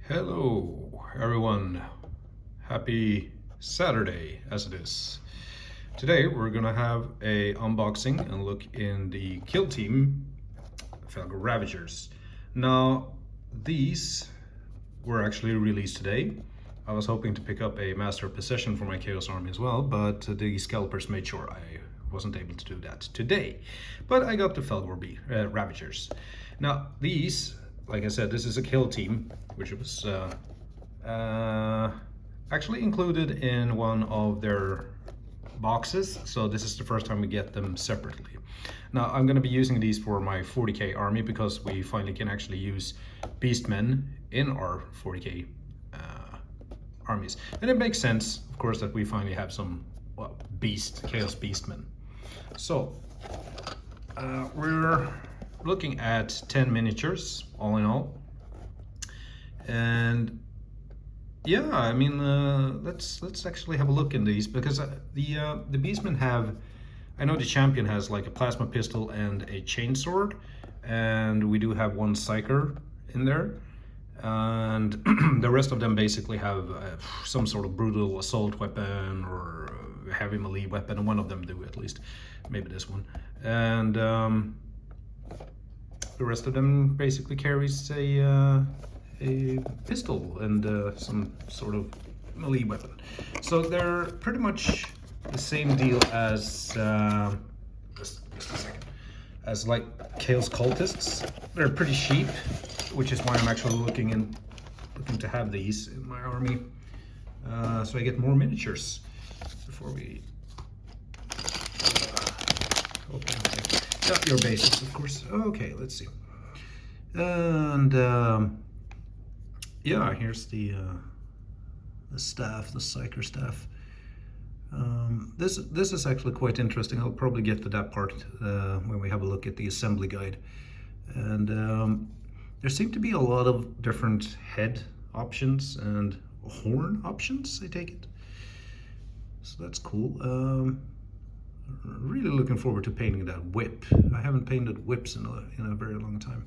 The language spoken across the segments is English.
Hello everyone, happy Saturday as it is. Today we're gonna have a unboxing and look in the kill team Fellgor Ravagers. Now these were actually released today. I was hoping to pick up a Master of Possession for my Chaos Army as well, but the scalpers made sure I wasn't able to do that today. But I got the Fellgor Ravagers. Now these, like I said, this is a kill team, which was actually included in one of their boxes. So this is the first time we get them separately. Now I'm going to be using these for my 40k army because we finally can actually use beastmen in our 40k armies. And it makes sense, of course, that we finally have some chaos beastmen. So we're looking at 10 miniatures all in all, and yeah, I mean, let's actually have a look in these, because the beastmen have, I know the champion has like a plasma pistol and a chainsword, and we do have one psyker in there, and the rest of them basically have some sort of brutal assault weapon or heavy melee weapon, and one of them do at least, maybe this one, and the rest of them basically carries a pistol and some sort of melee weapon. So they're pretty much the same deal as just a second, as like Chaos Cultists. They're pretty cheap, which is why I'm actually looking to have these in my army, so I get more miniatures before we open your basics, of course. Okay, let's see. And yeah, here's the staff, the psyker staff. This is actually quite interesting. I'll probably get to that part when we have a look at the assembly guide. And there seem to be a lot of different head options and horn options, I take it. So that's cool. Really looking forward to painting that whip. I haven't painted whips in a very long time.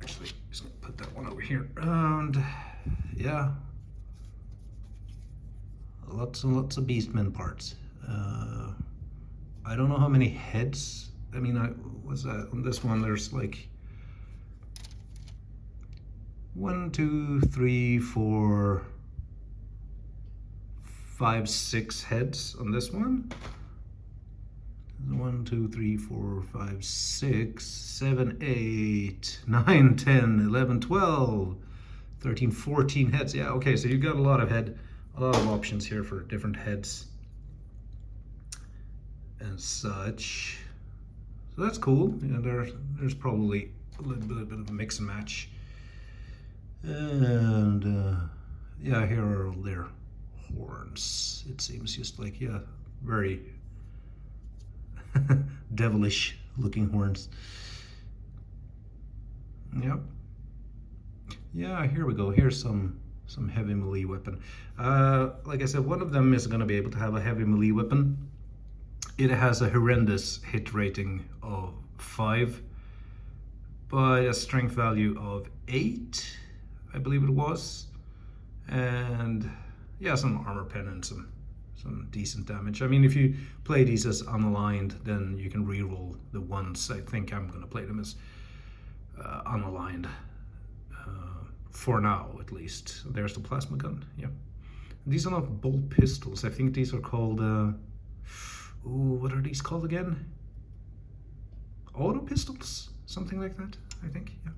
Actually, just gonna put that one over here. And yeah, lots and lots of beastmen parts. I don't know how many heads. I mean, what's that on this one? There's like 1, 2, 3, 4, 5, 6 heads on this one. 1, 2, 3, 4, 5, 6, 7, 8, 9, 10, 11, 12, 13, 14 heads. Yeah, okay, so you've got a lot of options here for different heads and such. So that's cool. You know, there's probably a little bit of a mix and match. And yeah, here are all their horns. It seems just like, yeah, very devilish looking horns. Yep. Yeah, here we go. Here's some heavy melee weapon. Like I said, one of them is going to be able to have a heavy melee weapon. It has a horrendous hit rating of 5 by a strength value of 8, I believe it was, and yeah, some armor pen and some decent damage. I mean, if you play these as unaligned, then you can reroll the ones. I think I'm going to play them as unaligned for now, at least. There's the plasma gun. Yeah, these are not bolt pistols. I think these are called what are these called again? Auto pistols, something like that, I think. Yeah.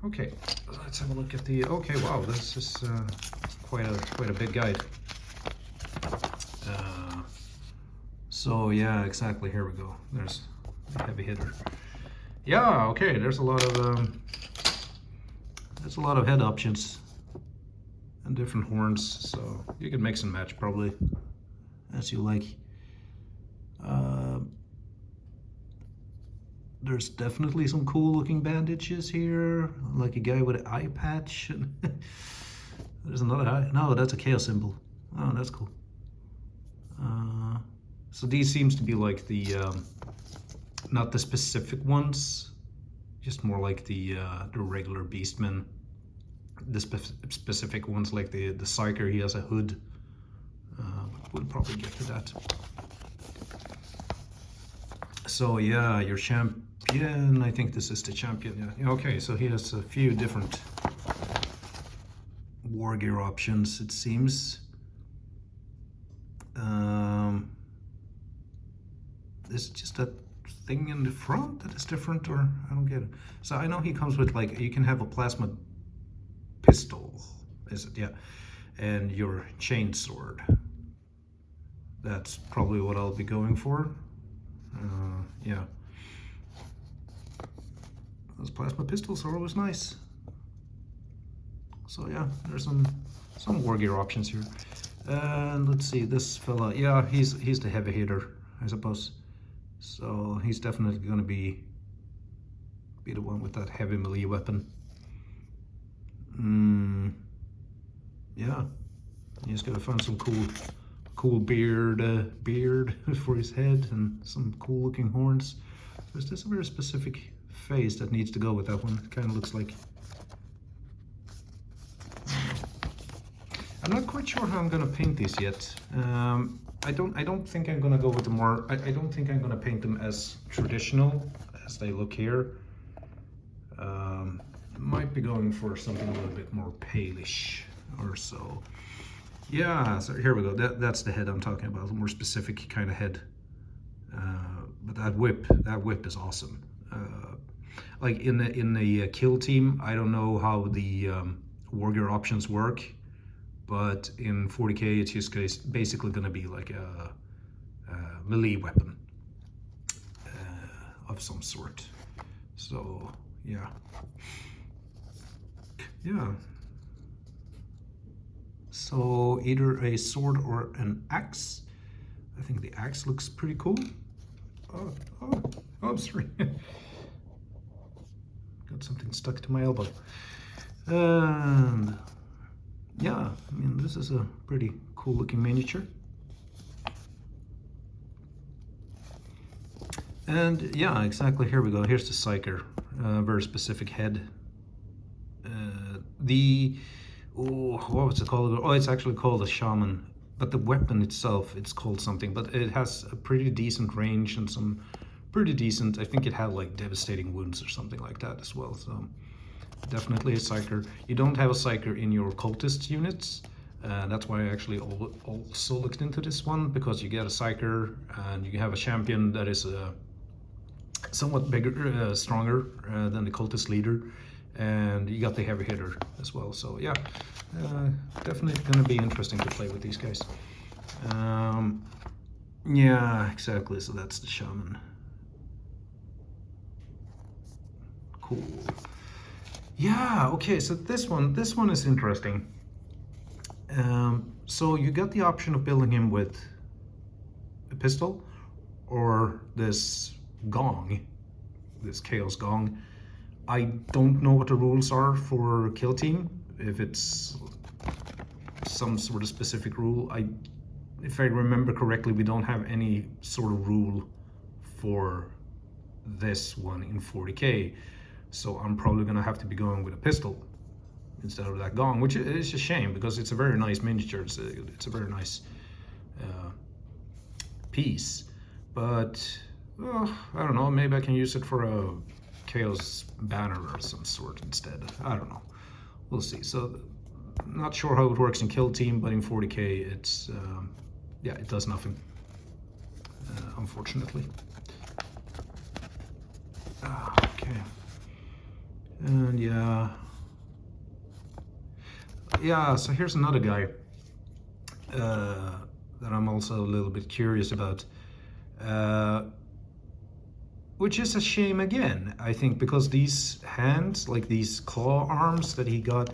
Okay, let's have a look at the. Okay, wow, this is quite a big guide. So yeah, exactly. Here we go. There's a heavy hitter. Yeah, okay. There's a lot of head options and different horns, so you can mix and match probably as you like. There's definitely some cool looking bandages here, like a guy with an eye patch. There's another eye. No, that's a chaos symbol. Oh, that's cool. So these seems to be like the not the specific ones just more like the regular beastmen. The specific ones like the psyker, he has a hood. We'll probably get to that. So yeah, your champion, I think this is the champion, yeah. Okay, so he has a few different wargear options, it seems. Is it just that thing in the front that is different, or I don't get it. So I know he comes with, like, you can have a plasma pistol, is it? Yeah. And your chain sword. That's probably what I'll be going for. Yeah. Those plasma pistols are always nice. So yeah, there's some wargear options here. And let's see, this fella, yeah, he's the heavy hitter, I suppose. So he's definitely going to be the one with that heavy melee weapon. Yeah, he's got to find some cool beard for his head and some cool looking horns. There's a very specific face that needs to go with that one. It kind of looks like, I'm not quite sure how I'm gonna paint these yet. I don't think I'm gonna go with the more. I don't think I'm gonna paint them as traditional as they look here. Might be going for something a little bit more palish or so. Yeah, so here we go. That's the head I'm talking about. A more specific kind of head. But that whip is awesome. Like in the kill team, I don't know how the wargear options work. But in 40k, it's just basically going to be like a melee weapon of some sort. So, yeah. Yeah. So, either a sword or an axe. I think the axe looks pretty cool. Oh, sorry. Got something stuck to my elbow. And yeah, I mean, this is a pretty cool looking miniature. And yeah, exactly, here we go. Here's the psyker, very specific head. What was it called? Oh, it's actually called a shaman. But the weapon itself, it's called something. But it has a pretty decent range and some pretty decent, I think it had like devastating wounds or something like that as well. So definitely a psyker. You don't have a psyker in your cultist units. That's why I actually also looked into this one, because you get a psyker and you have a champion that is somewhat bigger, stronger than the cultist leader, and you got the heavy hitter as well. So yeah, definitely going to be interesting to play with these guys. Yeah, exactly. So that's the shaman. Cool. Yeah, okay, so this one is interesting. So you got the option of building him with a pistol or this gong, this chaos gong. I don't know what the rules are for kill team, if it's some sort of specific rule. If I remember correctly, we don't have any sort of rule for this one in 40k. So I'm probably gonna have to be going with a pistol instead of that gong, which is a shame because it's a very nice miniature. It's a very nice piece, but I don't know. Maybe I can use it for a chaos banner or some sort instead. I don't know. We'll see. So not sure how it works in kill team, but in 40k, it's yeah, it does nothing. Unfortunately. Okay. And yeah, so here's another guy that I'm also a little bit curious about, which is a shame again, I think, because these hands, like these claw arms that he got,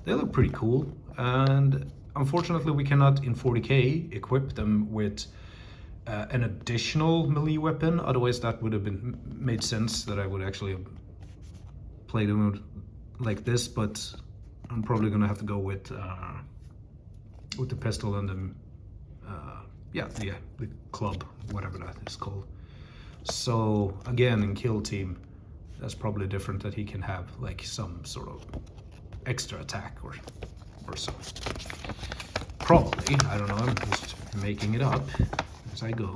they look pretty cool, and unfortunately we cannot in 40k equip them with an additional melee weapon. Otherwise that would have made sense that I would actually have played them like this, but I'm probably gonna have to go with the pistol and the the club, whatever that is called. So again, in kill team, that's probably different, that he can have like some sort of extra attack or so. Probably, I don't know, I'm just making it up as I go.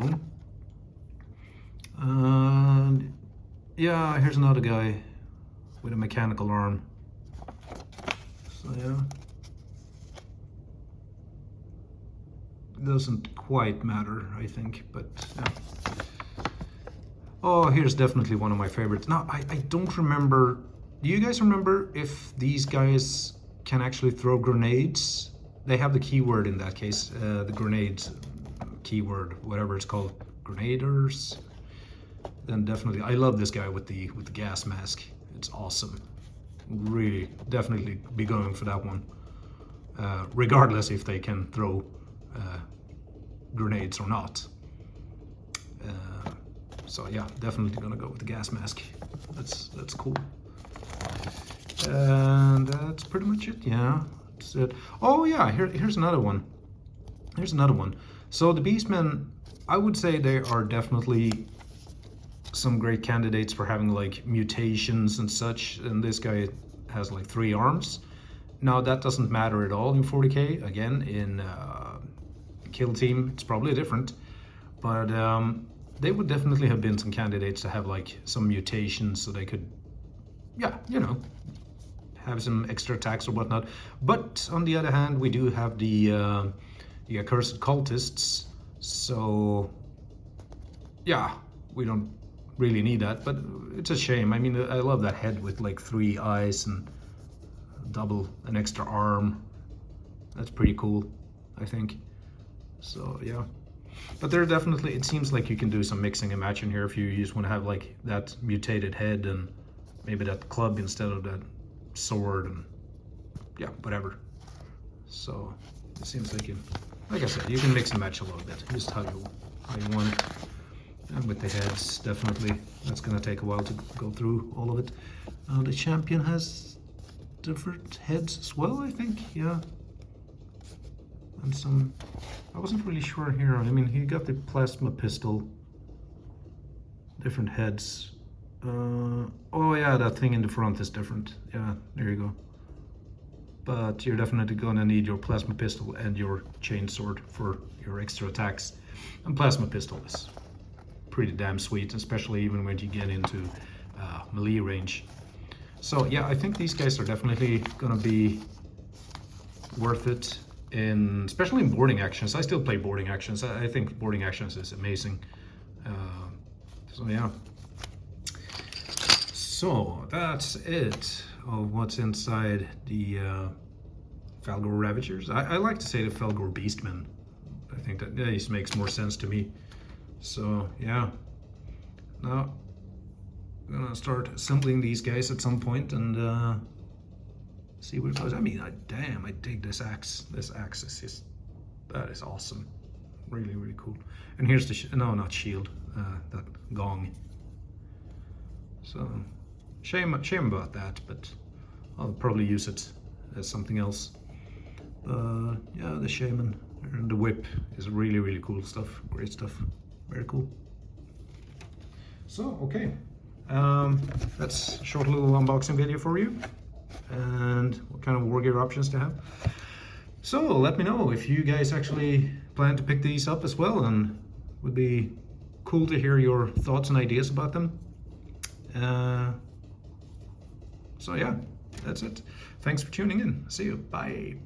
And yeah, here's another guy with a mechanical arm. So yeah, it doesn't quite matter, I think, but yeah. Oh, here's definitely one of my favorites. Now, I don't remember, do you guys remember if these guys can actually throw grenades? They have the keyword in that case, the grenades keyword, whatever it's called, grenaders. Then definitely, I love this guy with the gas mask. It's awesome. Really, definitely be going for that one, regardless if they can throw grenades or not. So yeah, definitely gonna go with the gas mask. That's cool. And that's pretty much it. Yeah, that's it. Oh yeah, here's another one. Here's another one. So the Beastmen, I would say they are definitely some great candidates for having like mutations and such. And this guy has like 3 arms. Now that doesn't matter at all in 40k. Again, in Kill Team, it's probably different, but they would definitely have been some candidates to have like some mutations, so they could, yeah, you know, have some extra attacks or whatnot. But on the other hand, we do have the accursed cultists, so yeah, we don't really need that, but it's a shame. I mean, I love that head with like 3 eyes and an extra arm. That's pretty cool, I think. So yeah, but there definitely, it seems like you can do some mixing and matching here if you just want to have like that mutated head and maybe that club instead of that sword, and yeah, whatever. So it seems like like I said, you can mix and match a little bit, just how you want it. And with the heads, definitely, that's going to take a while to go through all of it. The champion has different heads as well, I think, yeah. And some, I wasn't really sure here. I mean, he got the plasma pistol, different heads. Oh yeah, that thing in the front is different. Yeah, there you go. But you're definitely gonna need your plasma pistol and your chainsword for your extra attacks. And plasma pistol is pretty damn sweet, especially even when you get into melee range. So yeah, I think these guys are definitely gonna be worth it, especially in boarding actions. I still play boarding actions. I think boarding actions is amazing. So yeah. So that's it of what's inside the Fellgor Ravagers. I like to say the Fellgor Beastmen. I think that just makes more sense to me. So yeah, now I'm gonna start assembling these guys at some point and see where it goes. I mean, damn, I dig this axe. This axe is just, that is awesome. Really, really cool. And here's the, no, not shield, that gong. So, shame about that, but I'll probably use it as something else. Yeah, the shaman and the whip is really, really cool stuff. Great stuff. Very cool. So, okay. That's a short little unboxing video for you. And what kind of wargear options to have. So let me know if you guys actually plan to pick these up as well, and would be cool to hear your thoughts and ideas about them. So yeah, that's it. Thanks for tuning in. See you. Bye.